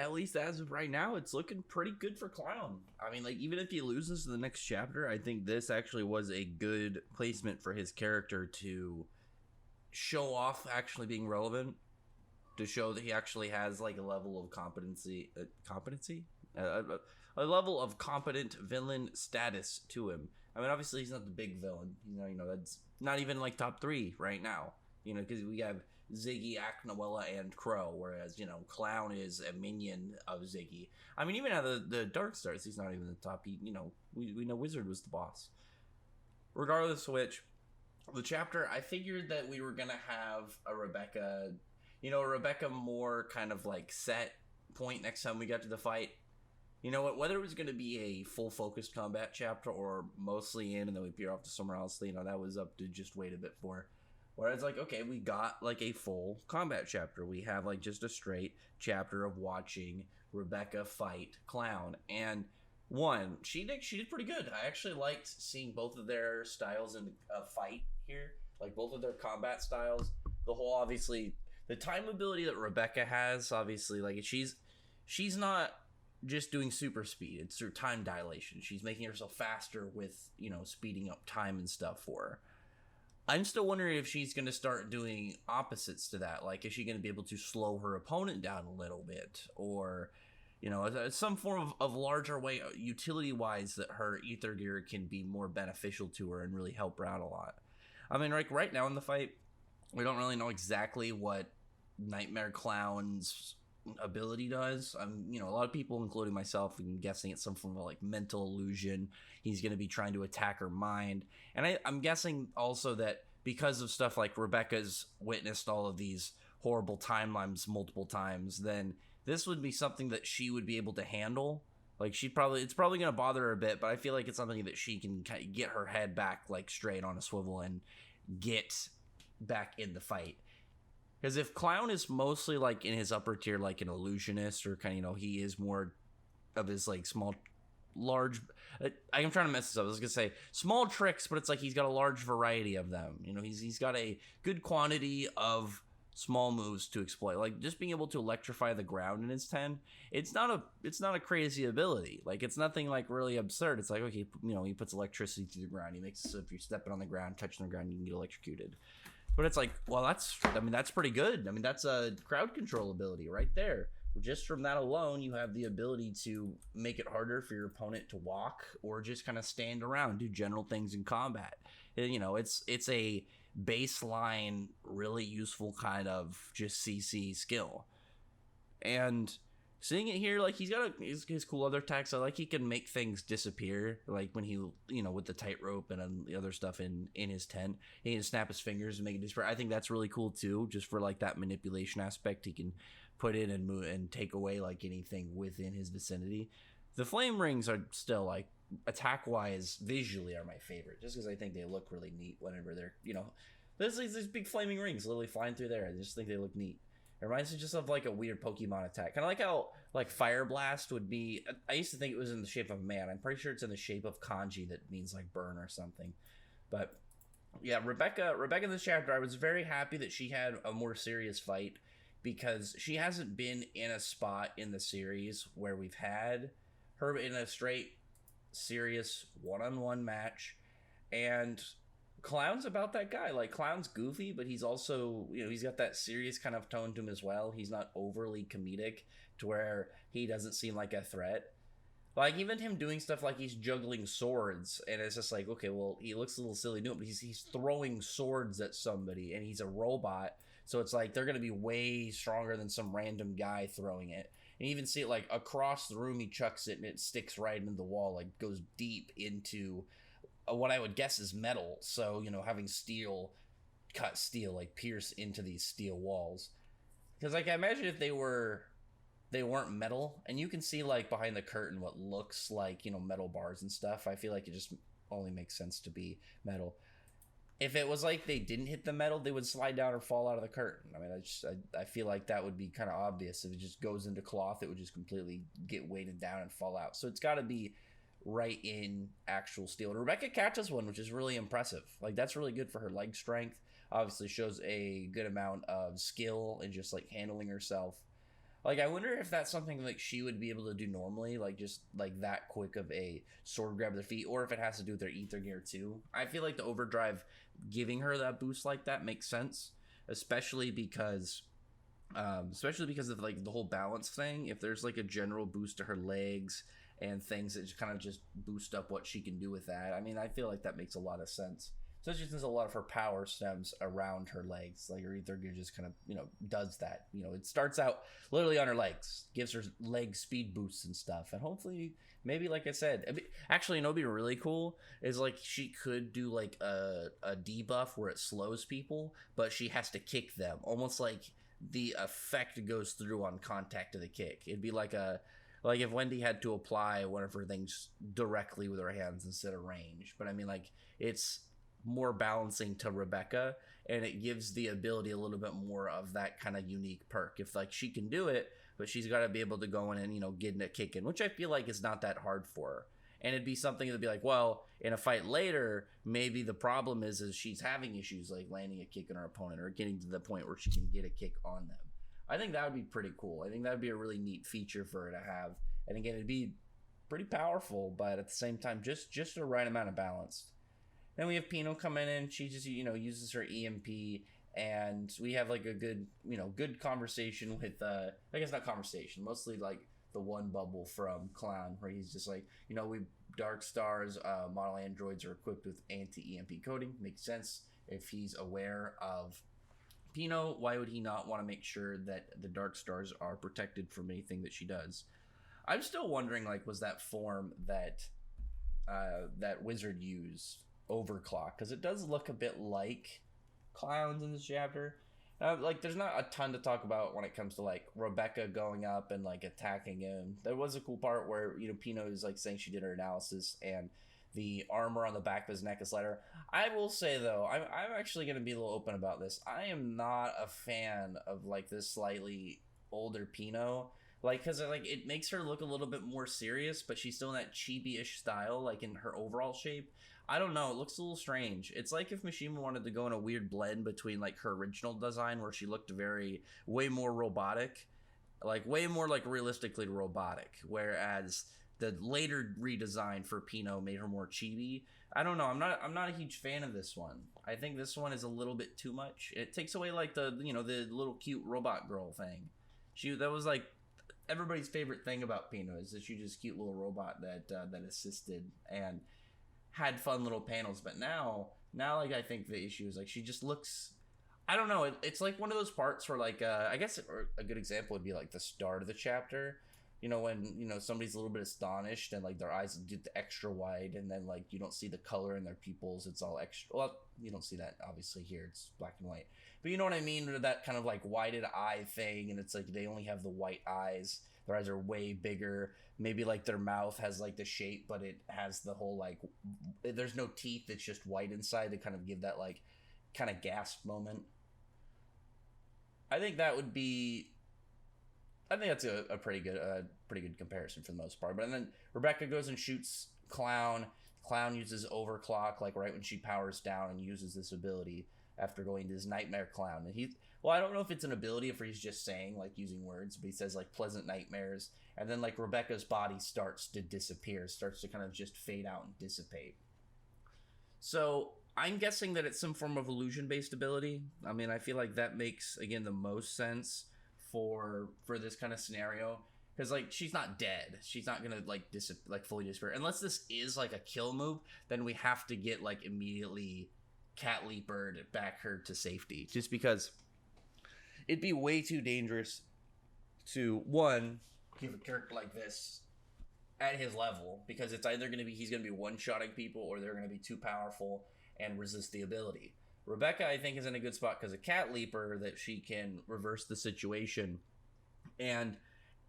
at least as of right now, it's looking pretty good for Clown. I mean, like, even if he loses in the next chapter, I think this actually was a good placement for his character to show off actually being relevant, to show that he actually has, like, a level of a level of competent villain status to him. I mean, obviously, he's not the big villain. That's not even, like, top 3 right now. Because we have Ziggy, Aknoella, and Crow, whereas, Clown is a minion of Ziggy. I mean, even out of the Dark Stars, he's not even the top. We know Wizard was the boss. Regardless of which, the chapter, I figured that we were going to have a Rebecca more kind of, like, set point next time we got to the fight. You know what? Whether it was going to be a full focused combat chapter or mostly in and then we veer off to somewhere else, that was up to just wait a bit for. Whereas, like, okay, we got, like, a full combat chapter. We have, like, just a straight chapter of watching Rebecca fight Clown. And, one, she did pretty good. I actually liked seeing both of their styles in a fight here. Like, both of their combat styles. The whole, obviously, the time ability that Rebecca has, obviously, like, she's not just doing super speed. It's through time dilation. She's making herself faster with, speeding up time and stuff for her. I'm still wondering if she's going to start doing opposites to that. Like, is she going to be able to slow her opponent down a little bit? Or, some form of larger way, utility-wise, that her ether gear can be more beneficial to her and really help her out a lot. I mean, like, right now in the fight, we don't really know exactly what Nightmare Clown's ability does. A lot of people, including myself, I'm guessing it's some form of, like, mental illusion. He's going to be trying to attack her mind. And I'm guessing also that because of stuff like Rebecca's witnessed all of these horrible timelines multiple times, then this would be something that she would be able to handle. Like, it's probably going to bother her a bit, but I feel like it's something that she can kind of get her head back, like, straight on a swivel and get back in the fight. Because if Clown is mostly, like, in his upper tier, like an illusionist, or kind of, he is more of his, like, large, I'm trying to mess this up. I was going to say small tricks, but it's like he's got a large variety of them. He's got a good quantity of small moves to exploit. Like, just being able to electrify the ground in his 10, it's not a crazy ability. Like, it's nothing, like, really absurd. It's like, okay, he puts electricity through the ground. He makes it so if you're stepping on the ground, touching the ground, you can get electrocuted. But it's like, well, that's pretty good. I mean, that's a crowd control ability right there. Just from that alone, you have the ability to make it harder for your opponent to walk or just kind of stand around, do general things in combat. It's a baseline, really useful kind of just CC skill. And seeing it here, like, he's got his cool other attacks. I like he can make things disappear, like when he, with the tightrope and the other stuff in his tent, he can snap his fingers and make it disappear. I think that's really cool too, just for, like, that manipulation aspect. He can put in and move and take away, like, anything within his vicinity. The flame rings are still, like, attack wise, visually are my favorite, just because I think they look really neat whenever they're, there's these big flaming rings literally flying through there. I just think they look neat. It reminds me just of, like, a weird Pokemon attack. Kind of like how, like, Fire Blast would be. I used to think it was in the shape of a man. I'm pretty sure it's in the shape of kanji that means, like, burn or something. But, yeah, Rebecca in this chapter, I was very happy that she had a more serious fight, because she hasn't been in a spot in the series where we've had her in a straight, serious, one-on-one match. And Clown's about that guy. Like, Clown's goofy, but he's also, he's got that serious kind of tone to him as well. He's not overly comedic to where he doesn't seem like a threat. Like, even him doing stuff like he's juggling swords, and it's just like, okay, well, he looks a little silly doing it, but he's throwing swords at somebody, and he's a robot, so it's like they're going to be way stronger than some random guy throwing it. And you even see it, like, across the room, he chucks it, and it sticks right into the wall, like, goes deep into what I would guess is metal. So, having cut steel, like, pierce into these steel walls. Because, like, I imagine if they weren't metal, and you can see, like, behind the curtain what looks like, metal bars and stuff. I feel like it just only makes sense to be metal. If it was like they didn't hit the metal, they would slide down or fall out of the curtain. I mean, I feel like that would be kind of obvious. If it just goes into cloth, it would just completely get weighted down and fall out. So it's got to be right in actual steel. And Rebecca catches one, which is really impressive. Like, that's really good for her leg strength. Obviously shows a good amount of skill and just, like, handling herself. Like, I wonder if that's something like she would be able to do normally, like just like that quick of a sword grab with her feet, or if it has to do with their ether gear too. I feel like the overdrive giving her that boost like that makes sense, especially because of like the whole balance thing. If there's like a general boost to her legs and things that just kind of just boost up what she can do with that, I mean, I feel like that makes a lot of sense. Especially since a lot of her power stems around her legs. Like her ether gear just kind of, does that. It starts out literally on her legs, gives her leg speed boosts and stuff. And hopefully, maybe like I said, actually, what'd be really cool is like she could do like a debuff where it slows people, but she has to kick them. Almost like the effect goes through on contact of the kick. It'd be like if Wendy had to apply one of her things directly with her hands instead of range. But I mean, like, it's more balancing to Rebecca, and it gives the ability a little bit more of that kind of unique perk. If like she can do it, but she's got to be able to go in and get a kick in, which I feel like is not that hard for her. And it'd be something that'd be like, well, in a fight later, maybe the problem is she's having issues like landing a kick on her opponent or getting to the point where she can get a kick on them. I think that would be pretty cool. I think that would be a really neat feature for her to have. And again, it'd be pretty powerful, but at the same time, just the right amount of balance. Then we have Pino coming in. She just, uses her EMP, and we have like a good, good conversation with, I guess not conversation, mostly like the one bubble from Clown, where he's just like, we Dark Star's model androids are equipped with anti-EMP coding. Makes sense. If he's aware of Pino, why would he not want to make sure that the Dark Stars are protected from anything that she does? I'm still wondering, like, was that form that that wizard used overclock? Because it does look a bit like Clowns in this chapter. Like, there's not a ton to talk about when it comes to like Rebecca going up and like attacking him. There was a cool part where Pino is like saying she did her analysis and the armor on the back of his neck is lighter. I will say though, I'm actually going to be a little open about this. I am not a fan of like this slightly older Pino. Like, because like it makes her look a little bit more serious, but she's still in that chibi-ish style, like in her overall shape. I don't know, it looks a little strange. It's like if Mishima wanted to go in a weird blend between like her original design where she looked way more robotic, like way more like realistically robotic, whereas the later redesign for Pino made her more chibi. I don't know, I'm not a huge fan of this one. I think this one is a little bit too much. It takes away like the the little cute robot girl thing. That was like everybody's favorite thing about Pino, is that she's just cute little robot that assisted and had fun little panels. But now like I think the issue is like she just looks, I don't know, it's like one of those parts where like I guess a good example would be like the start of the chapter, when somebody's a little bit astonished and like their eyes get the extra wide, and then like you don't see the color in their pupils, it's all extra. Well, you don't see that obviously here, it's black and white, but you know what I mean, that kind of like whited eye thing, and it's like they only have the white eyes. Their eyes are way bigger. Maybe like their mouth has like the shape, but it has the whole like, there's no teeth. It's just white inside to kind of give that like kind of gasp moment. I think that's a pretty good comparison for the most part. But then Rebecca goes and shoots Clown. Clown uses overclock like right when she powers down and uses this ability after going to his nightmare Clown. And I don't know if it's an ability, if he's just saying, like, using words, but he says, like, pleasant nightmares. And then, like, Rebecca's body starts to disappear, starts to kind of just fade out and dissipate. So, I'm guessing that it's some form of illusion-based ability. I mean, I feel like that makes, again, the most sense for this kind of scenario. Because, like, she's not dead. She's not going to, like, fully disappear. Unless this is, like, a kill move, then we have to get, like, immediately Cat Leaper to back her to safety. Just because it'd be way too dangerous to, one, give a character like this at his level, because it's either he's going to be one-shotting people, or they're going to be too powerful and resist the ability. Rebecca, I think, is in a good spot because of Cat Leaper, that she can reverse the situation and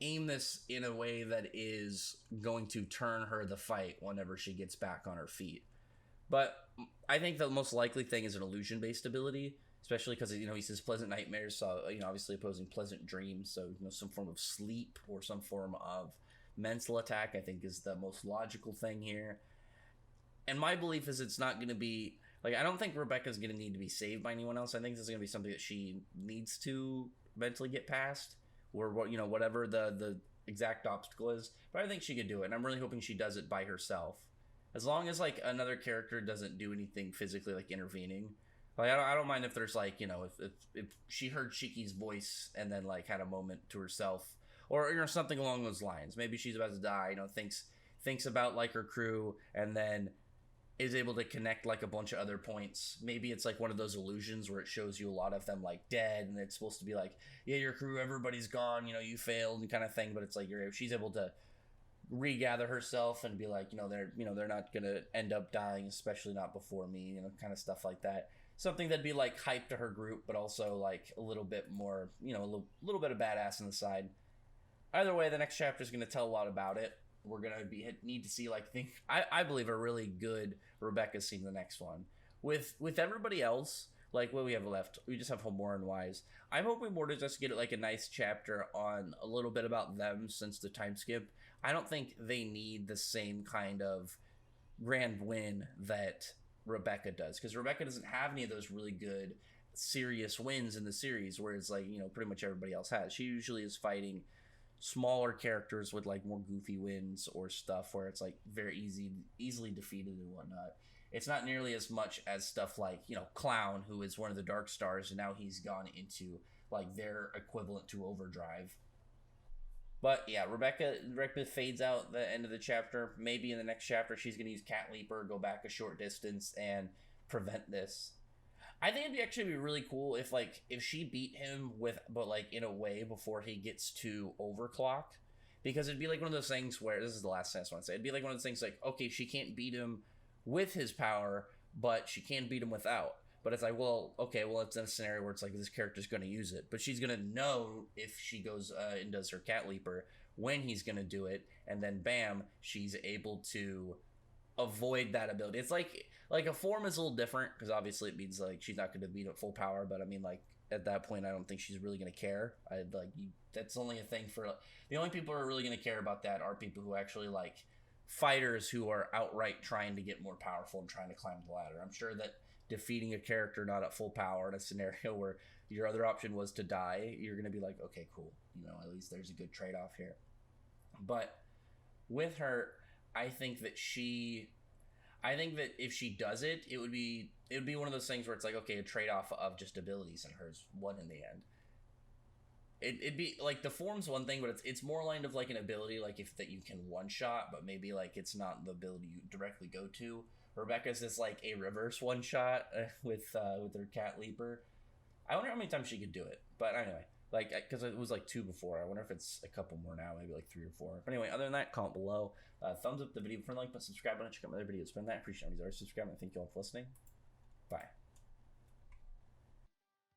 aim this in a way that is going to turn her the fight whenever she gets back on her feet. But I think the most likely thing is an illusion-based ability, especially because, he says pleasant nightmares, so, obviously opposing pleasant dreams, so, some form of sleep or some form of mental attack, I think, is the most logical thing here. And my belief is it's not going to be, like, I don't think Rebecca's going to need to be saved by anyone else. I think this is going to be something that she needs to mentally get past, or what, whatever the exact obstacle is. But I think she could do it, and I'm really hoping she does it by herself. As long as like another character doesn't do anything physically like intervening. Like I don't mind if there's like if she heard Shiki's voice and then like had a moment to herself, or something along those lines. Maybe she's about to die, thinks about like her crew and then is able to connect like a bunch of other points. Maybe it's like one of those illusions where it shows you a lot of them like dead, and it's supposed to be like, yeah, your crew, everybody's gone, you failed and kind of thing. But it's like she's able to regather herself and be like, they're not gonna end up dying, especially not before me, kind of stuff like that. Something that'd be like hype to her group, but also like a little bit more, a little bit of badass on the side. Either way, the next chapter is going to tell a lot about it. We're going to need to see I believe a really good Rebecca scene in the next one. With everybody else, like what we have left, we just have Homura and Wise. I'm hoping more to just get like a nice chapter on a little bit about them since the time skip. I don't think they need the same kind of grand win that Rebecca does, because Rebecca doesn't have any of those really good serious wins in the series, whereas like pretty much everybody else has. She usually is fighting smaller characters with like more goofy wins or stuff where it's like very easily defeated and whatnot. It's not nearly as much as stuff like Clown, who is one of the Dark Stars, and now he's gone into like their equivalent to Overdrive. But yeah, Rebecca fades out at the end of the chapter. Maybe in the next chapter she's going to use Cat Leaper, go back a short distance, and prevent this. I think it'd actually be really cool if she beat him but in a way before he gets to overclock. Because it'd be like one of those things where, this is the last sentence I want to say, it'd be like one of those things like, okay, she can't beat him with his power, but she can beat him without. But it's like, well, okay, well, it's in a scenario where it's like this character's going to use it. But she's going to know if she goes and does her Cat Leaper when he's going to do it. And then, bam, she's able to avoid that ability. It's like a form is a little different, because obviously it means like she's not going to beat at full power. But I mean, like, at that point, I don't think she's really going to care. That's only a thing for... The only people who are really going to care about that are people who actually like fighters who are outright trying to get more powerful and trying to climb the ladder. I'm sure that defeating a character not at full power in a scenario where your other option was to die, you're going to be like, okay, cool, at least there's a good trade-off here. But with her, I think that if she does it, it would be one of those things where it's like, okay, a trade-off of just abilities, and hers won in the end. It'd be like the form's one thing, but it's more aligned of like an ability, like if that you can one shot, but maybe like it's not the ability you directly go to. Rebecca's is like a reverse one shot with her Cat Leaper. I wonder how many times she could do it. But anyway, like, because it was like 2 before. I wonder if it's a couple more now, maybe like 3 or 4. But anyway, other than that, comment below. Thumbs up the video for a like button, subscribe button, check out my other videos. But that, I appreciate it. Subscribe, and thank you all for listening. Bye.